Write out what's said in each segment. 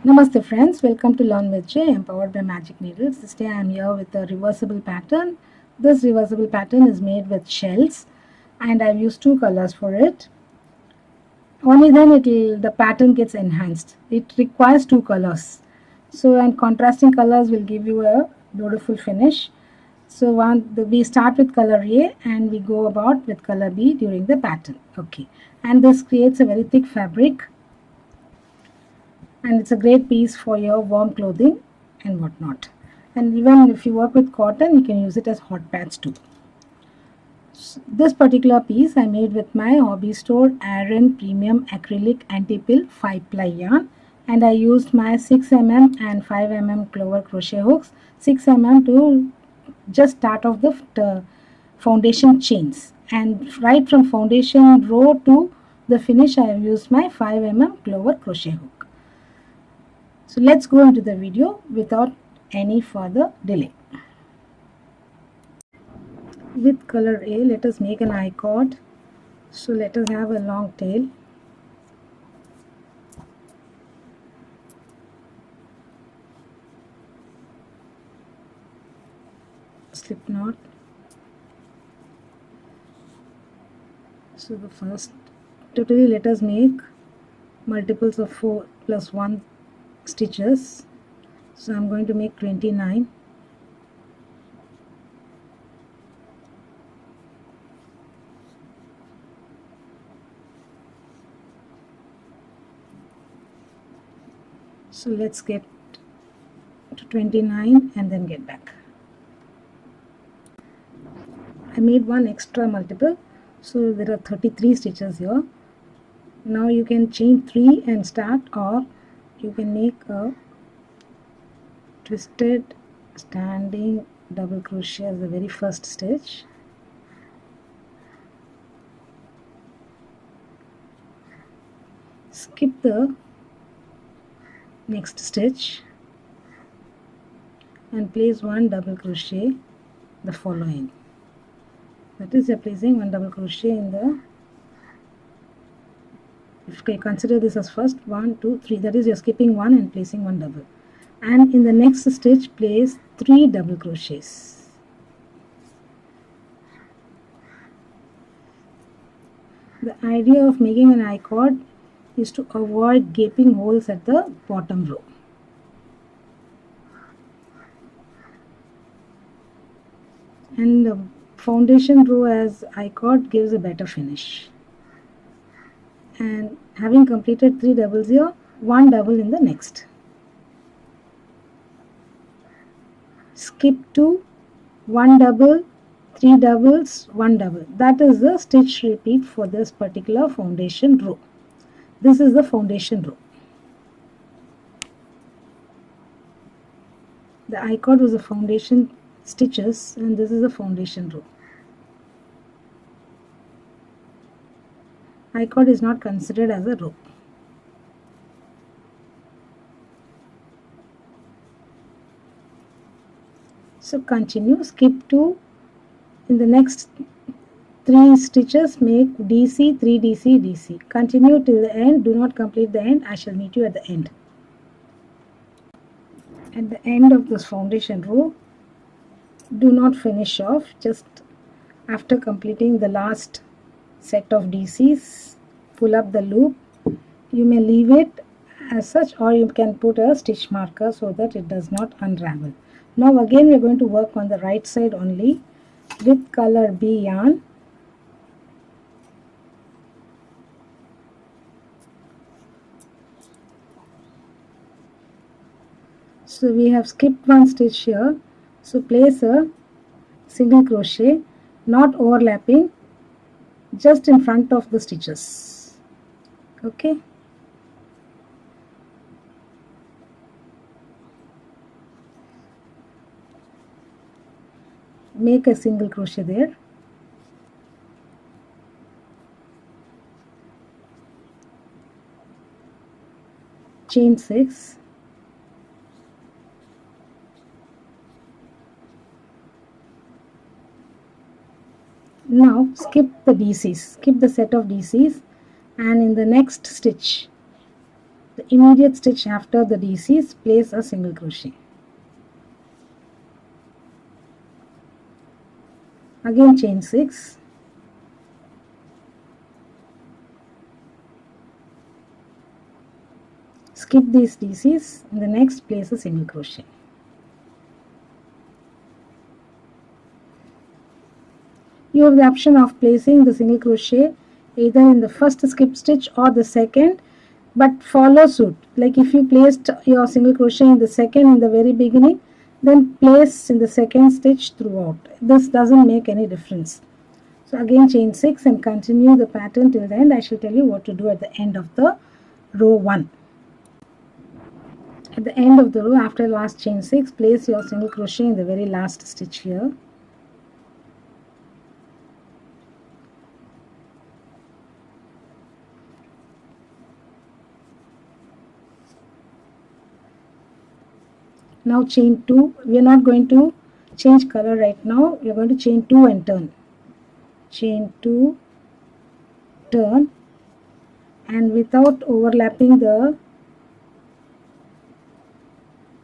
Namaste friends, welcome to Learn with J, empowered by Magic Needles. This day I am here with a reversible pattern. This reversible pattern is made with shells and I've used two colors for it. Only then the pattern gets enhanced. It requires two colors. And contrasting colors will give you a beautiful finish. We start with color A and we go about with color B during the pattern. Okay, and this creates a very thick fabric. And it's a great piece for your warm clothing and whatnot. And even if you work with cotton, you can use it as hot pads too. So this particular piece I made with my hobby store Aran Premium Acrylic Anti-Pill 5-ply yarn, and I used my 6mm and 5mm clover crochet hooks, 6mm to just start off the foundation chains, and right from foundation row to the finish I have used my 5mm clover crochet hook. So let's go into the video without any further delay. With color A, let us make an I-cord. So let us have a long tail. Slip knot. So the first, totally let us make multiples of 4 plus 1 stitches. So I'm going to make 29. So let's get to 29 and then get back. I made one extra multiple, so there are 33 stitches here. Now you can chain 3 and start, or you can make a twisted standing double crochet as the very first stitch. Skip the next stitch and place one double crochet the following. That is, you're placing one double crochet in the, if you consider this as first 1 2 3, that is, you're skipping one and placing one double, and in the next stitch place 3 double crochets. The idea of making an I-cord is to avoid gaping holes at the bottom row. And the foundation row as I-cord gives a better finish. And having completed 3 doubles here, 1 double in the next. Skip to 1 double, 3 doubles, 1 double. That is the stitch repeat for this particular foundation row. This is the foundation row. The I-cord was the foundation stitches, and this is the foundation row. I-cord is not considered as a row. So continue, skip to, in the next 3 stitches make DC, 3 DC, DC. Continue till the end, do not complete the end, I shall meet you at the end. At the end of this foundation row, do not finish off, just after completing the last set of DCs, pull up the loop. You may leave it as such, or you can put a stitch marker so that it does not unravel. Now again we are going to work on the right side only with color B yarn. So we have skipped one stitch here, so place a single crochet, not overlapping, just in front of the stitches. Okay. Make a single crochet there. Chain 6. Now skip the DCs, skip the set of DCs, and in the next stitch the immediate stitch after the DCs, place a single crochet. Again chain 6, skip these DCs, in the next place a single crochet. You have the option of placing the single crochet either in the first skip stitch or the second, but follow suit. Like if you placed your single crochet in the second in the very beginning, then place in the second stitch throughout. This doesn't make any difference. So again chain 6 and continue the pattern till the end. I shall tell you what to do at the end of the row 1. At the end of the row, after last chain 6, place your single crochet in the very last stitch here. Now chain 2. We are not going to change color right now. We are going to chain 2 and turn. Chain 2, turn, and without overlapping the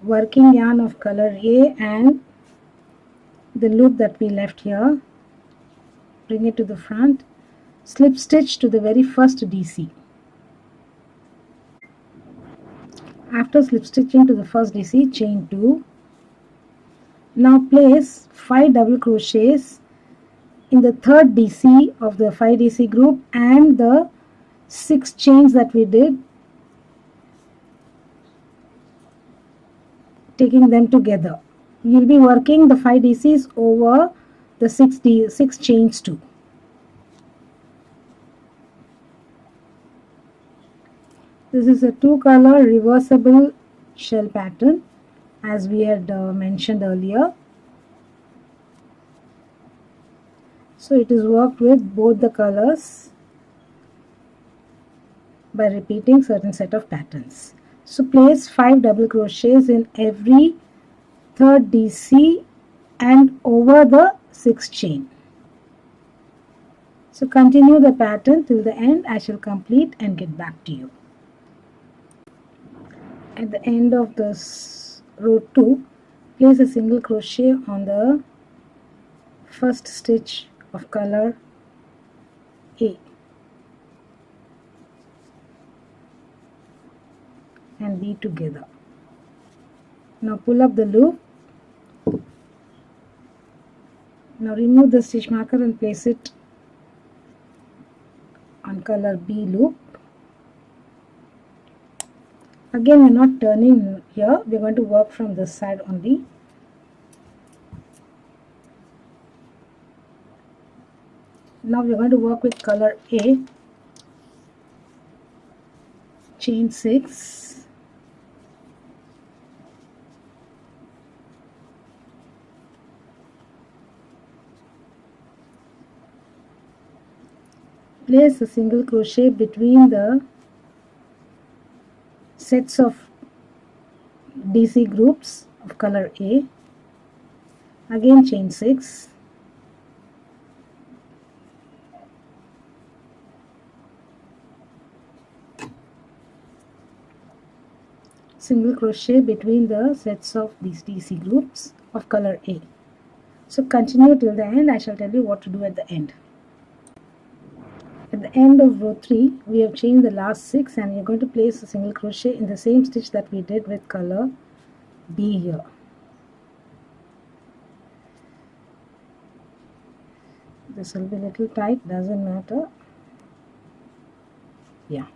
working yarn of color A and the loop that we left here, bring it to the front, slip stitch to the very first DC. After slip stitching to the first DC, chain 2. Now place 5 double crochets in the third DC of the 5 DC group and the 6 chains that we did, taking them together. You will be working the 5 DCs over the 6 chains too. This is a 2-color reversible shell pattern as we had mentioned earlier. So it is worked with both the colors by repeating certain set of patterns. So place 5 double crochets in every third DC and over the 6th chain. So continue the pattern till the end. I shall complete and get back to you. At the end of this row 2, place a single crochet on the first stitch of color A and B together. Now pull up the loop. Now remove the stitch marker and place it on color B loop. Again, we are not turning here, we are going to work from this side only. Now we are going to work with color A, chain 6, place a single crochet between the sets of DC groups of color A, again chain 6, single crochet between the sets of these DC groups of color A. So continue till the end. I shall tell you what to do at the end. At the end of row 3, we have chained the last 6 and we are going to place a single crochet in the same stitch that we did with color B here. This will be a little tight, doesn't matter. Yeah.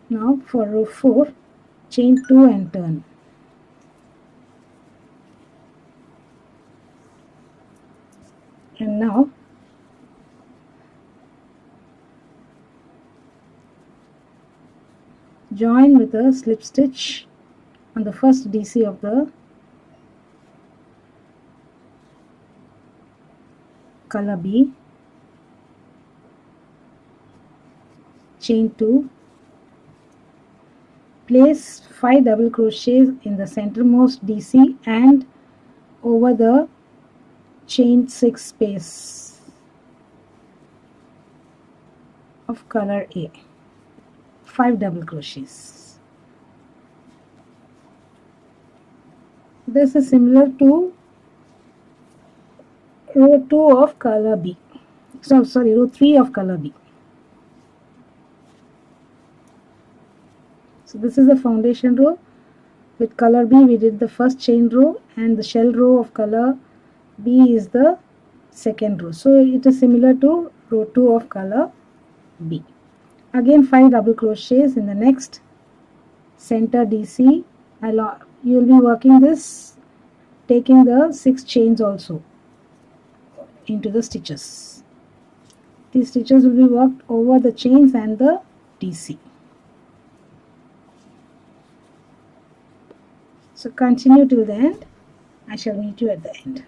Now for row 4, chain 2 and turn. And now join with a slip stitch on the first DC of the color B, chain 2, place 5 double crochets in the centermost DC and over the chain 6 space. of color A, 5 double crochets. This is similar to row 2 of color B. So sorry, row 3 of color B. So this is the foundation row. With color B we did the first chain row, and the shell row of color B is the second row. So it is similar to row 2 of color B. Again 5 double crochets in the next center DC. You will be working this taking the 6 chains also into the stitches. These stitches will be worked over the chains and the DC. So continue till the end. I shall meet you at the end.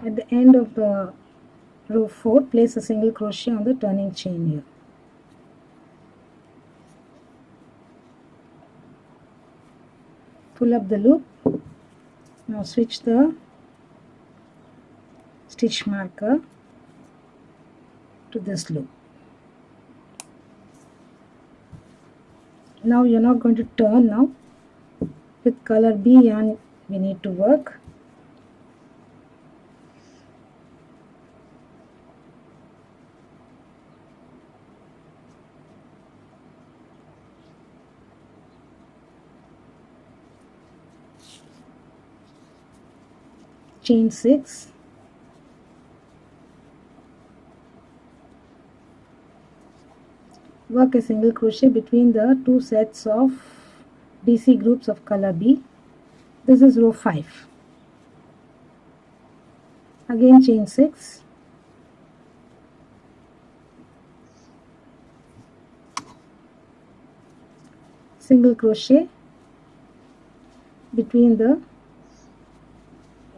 At the end of the row 4, place a single crochet on the turning chain here. Pull up the loop. Now switch the stitch marker to this loop. Now you're not going to turn now. With color B yarn we need to work. Chain 6, work a single crochet between the 2 sets of DC groups of color B. This is row 5. Again chain 6, single crochet between the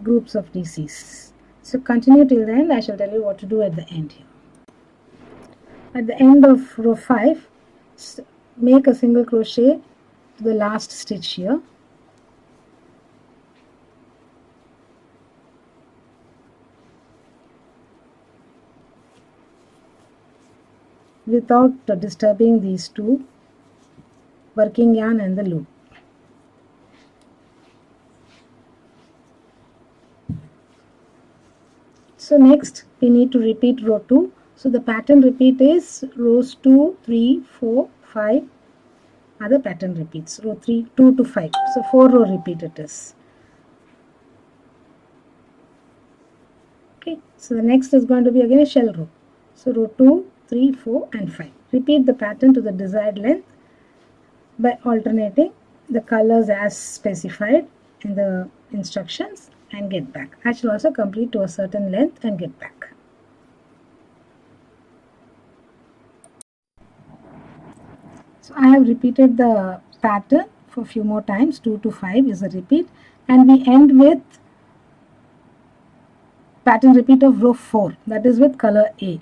groups of DCs. So continue till the end. I shall tell you what to do at the end here. At the end of row 5, make a single crochet to the last stitch here. Without disturbing these two, working yarn and the loop. So next we need to repeat row 2. So the pattern repeat is rows 2, 3, 4, 5 are the pattern repeats. Row 3, 2 to 5. So 4 row repeat it is. Okay, so the next is going to be again a shell row. So row 2, 3, 4 and 5. Repeat the pattern to the desired length by alternating the colors as specified in the instructions and get back. I shall also complete to a certain length and get back. So I have repeated the pattern for a few more times. 2 to 5 is a repeat, and we end with pattern repeat of row 4, that is with color A.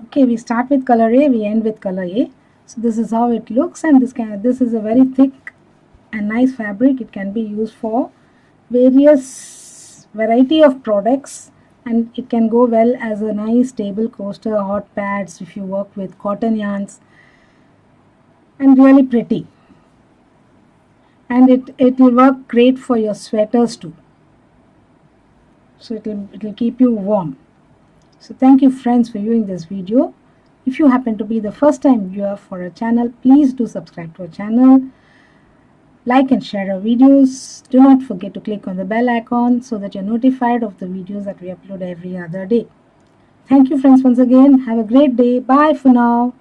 Okay, we start with color A, we end with color A. So this is how it looks, and this is a very thick and nice fabric. It can be used for various variety of products, and it can go well as a nice table coaster, hot pads if you work with cotton yarns, and really pretty. And it will work great for your sweaters too. So it will keep you warm. So thank you friends for viewing this video. If you happen to be the first time viewer for our channel, please do subscribe to our channel. Like and share our videos. Do not forget to click on the bell icon so that you're notified of the videos that we upload every other day. Thank you friends once again. Have a great day. Bye for now.